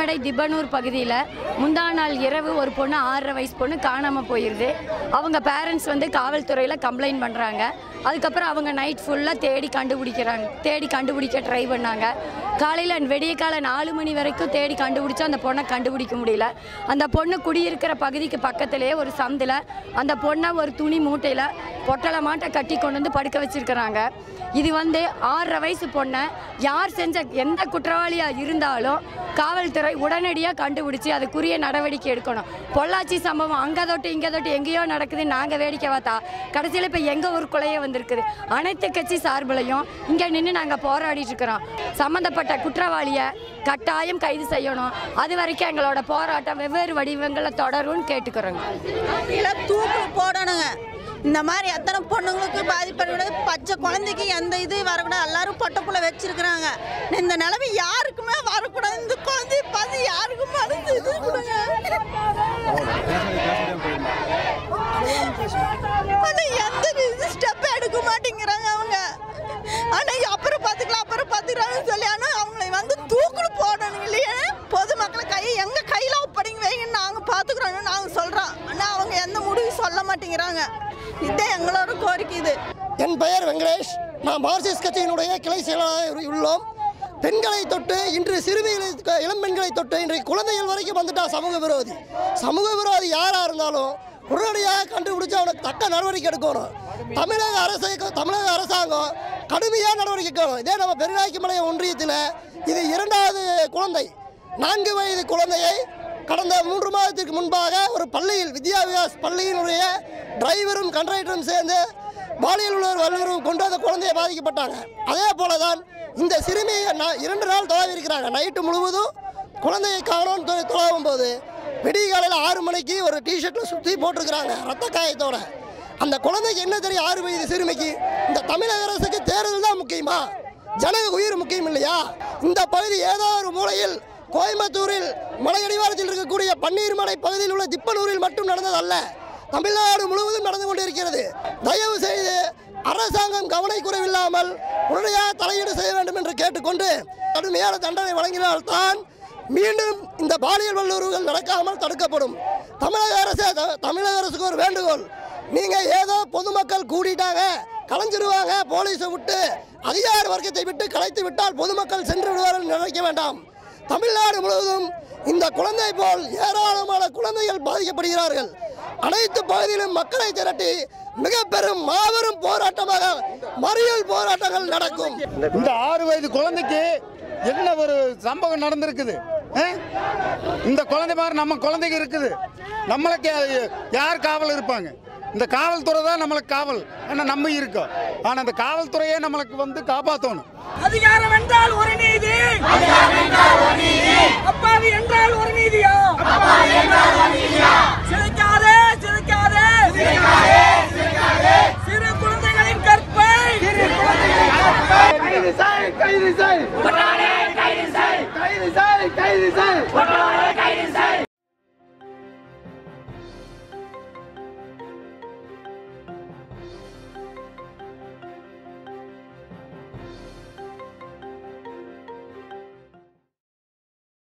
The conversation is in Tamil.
கால்நடை திபனூர் பகுதியில் முந்தா நாள் இரவு ஒரு பொண்ணு 6.5 வயசு பொண்ணு காணாமல் போயிடுது. அவங்க பேரண்ட்ஸ் வந்து காவல்துறையில் கம்ப்ளைண்ட் பண்ணுறாங்க. அதுக்கப்புறம் அவங்க நைட் ஃபுல்லாக தேடி கண்டுபிடிக்க ட்ரை பண்ணாங்க. காலையில் விடிய காலை 4 மணி வரைக்கும் தேடி கண்டுபிடிச்சா அந்த பொண்ணை கண்டுபிடிக்க முடியல. அந்த பொண்ணு குடியிருக்கிற பகுதிக்கு பக்கத்திலே ஒரு சந்தில் அந்த பொண்ணை ஒரு துணி மூட்டையில் பொட்டலை மாட்டை கட்டி கொண்டு வந்து படுக்க வச்சுருக்கிறாங்க. இது வந்து 6.5 வயசு பொண்ணை யார் செஞ்ச எந்த குற்றவாளியாக இருந்தாலும் காவல்துறை உடனடியாக கண்டுபிடிச்சி அதுக்குரிய நடவடிக்கை எடுக்கணும். பொள்ளாச்சி சம்பவம் அங்கே தொட்டு இங்கே தொட்டு எங்கேயோ நடக்குது, நாங்கள் வேடிக்கை பார்த்தா கடைசியில் இப்போ எங்கள் ஊருக்குள்ளேயே வந்திருக்குது. அனைத்து கட்சி சார்பிலையும் இங்கே நின்று நாங்கள் போராடிட்டு இருக்கிறோம். சம்மந்தப்பட்ட குற்றவாளியை கட்டாயம் கைது செய்யணும். அது வரைக்கும் எங்களோட போராட்டம் வெவ்வேறு வடிவங்களில் தொடரும்னு கேட்டுக்கிறோங்க. தூக்கு போடணுங்க. இந்த மாதிரி எத்தனை பொண்ணுங்களுக்கு பாதிப்படைக்கூடாது, பச்சை குழந்தைக்கு எந்த இது வரக்கூடாது. எல்லாரும் பொட்டப்புள்ள வச்சிருக்கிறாங்க. இந்த நிலைமை யாருக்குமே வரக்கூடாது. இந்த குழந்தைய பார்த்து யாருக்கும் மனசு இது கொடுங்க. ஆனால் எந்த இது ஸ்டெப் எடுக்க மாட்டேங்கிறாங்க அவங்க. ஆனால் அப்புறம் பார்த்துக்கலாம்னு சொல்லி ஆனால் அவங்களை வந்து தூக்குல போடணும் இல்லையே. பொதுமக்களை எங்கள் கையில் ஒப்படைங்க வைங்கன்னு நாங்கள் பார்த்துக்குறோன்னு நாங்கள் சொல்கிறோம். ஆனால் அவங்க எந்த முடிவும் சொல்ல மாட்டேங்கிறாங்க. இதே எங்களோட கோரிக்கை. இது என் பெயர் வெங்கடேஷ். நாம் மார்க்சிஸ்ட் கட்சியினுடைய கிளை செயலாளராக உள்ளோம். பெண்களை தொட்டு இன்று இளம் பெண்களை தொட்டு இன்றைக்கு குழந்தைகள் வரைக்கும் வந்துட்டா சமூக விரோதி யாராக இருந்தாலும் உடனடியாக கண்டுபிடிச்சு அவனுக்கு தக்க நடவடிக்கை எடுக்கணும். தமிழக அரசாங்கம் கடுமையாக நடவடிக்கை எடுக்கணும். இதே நம்ம பெருநாய்க்குமலை ஒன்றியத்தில் இது 2வது குழந்தை, 4 வயது குழந்தையை கடந்த 3 மாதத்திற்கு முன்பாக ஒரு பள்ளியில் வித்யாவிகாஸ் பள்ளியினுடைய டிரைவரும் கண்டக்டரும் சேர்ந்து பாலியல் வல்லுறவு கொண்டு அந்த குழந்தையை பாதிக்கப்பட்டாங்க. அதே போல தான் இந்த சிறுமியை 2 நாள் தொலைவி இருக்கிறாங்க. நைட்டு முழுவதும் குழந்தையை காணோன்னு தொலைவும் போது விடிய காலையில் 6 மணிக்கு ஒரு டிஷர்ட்டில் சுற்றி போட்டிருக்கிறாங்க ரத்த காயத்தோட. அந்த குழந்தைக்கு என்ன தெரியும்? 6 வயது சிறுமிக்கு. இந்த தமிழக அரசுக்கு தேர்தல் தான் முக்கியமா? ஜனக உயிர் முக்கியம் இல்லையா? இந்த பகுதி ஏதோ ஒரு மூலையில் கோயம்புத்தூரில் மலையடிவாரத்தில் இருக்கக்கூடிய பன்னீர்மலை பகுதியில் உள்ள திப்பனூரில் மட்டும் நடந்ததல்ல, தமிழ்நாடு முழுவதும் நடந்து கொண்டிருக்கிறது. தயவு செய்து அரசாங்கம் கவனக்குறைவில்லாமல் உடனடியாக தலையீடு செய்ய வேண்டும் என்று கேட்டுக்கொண்டு கடுமையான தண்டனை வழங்கினால்தான் மீண்டும் இந்த பாலியல் வல்லுறவுகள் நடக்காமல் தடுக்கப்படும். தமிழக அரசுக்கு ஒரு வேண்டுகோள். நீங்கள் ஏதோ பொதுமக்கள் கூடிட்டாங்க கலைஞ்சிருவாங்க, போலீஸை விட்டு அதிகார வர்க்கத்தை விட்டு கலைத்து விட்டால் பொதுமக்கள் சென்று விடுவார்கள் நினைக்க வேண்டாம். தமிழ்நாடு முழுவதும் இந்த குழந்தை போல் ஏராளமான குழந்தைகள் பாதிக்கப்படுகிறார்கள். அனைத்து பகுதியிலும் மக்களை திரட்டி மிக பெரும் மாபெரும் போராட்டமாக மறியல் போராட்டங்கள் நடக்கும். இந்த 6 வயது குழந்தைக்கு என்ன ஒரு சம்பவம் நடந்திருக்குது? இந்த குழந்தை மாதிரி நம்ம குழந்தைக்கு இருக்குது. நம்மளுக்கு யார் காவல் இருப்பாங்க? இந்த காவல்துறை தான் நம்மளுக்கு காவல். ஏன்னா நம்ம இருக்கோம். ஆனால் அந்த காவல்துறையே நம்மளுக்கு வந்து காப்பாற்றணும். அதிகாரம் என்றால் ஒரு நீதி, அப்பாவி என்றால் ஒரு நீதியா? சிரிக்காதே சிறு குழந்தைகளின் கற்பை கைது செய்